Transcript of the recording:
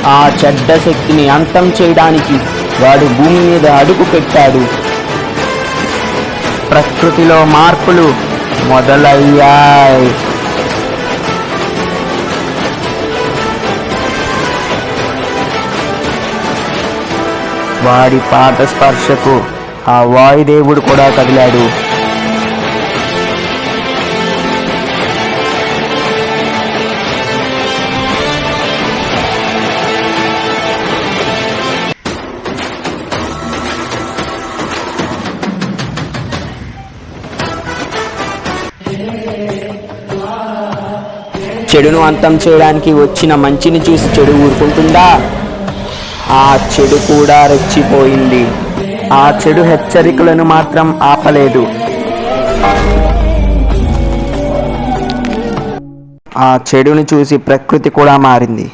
ఆ చెడ్డ శక్తిని అంతం చేయడానికి వాడు భూమి మీద అడుగు పెట్టాడు. ప్రకృతిలో మార్పులు మొదలయ్యాయి. వాడి పాద స్పర్శకు ఆ వాయుదేవుడు కూడా కదిలాడు. చెడును అంతం చేయడానికి వచ్చిన మంచిని చూసి చెడు ఊరుకుంటుందా? ఆ చెడు కూడా రెచ్చిపోయింది. ఆ చెడు హెచ్చరికలను మాత్రం ఆపలేదు. ఆ చెడుని చూసి ప్రకృతి కూడా మారింది.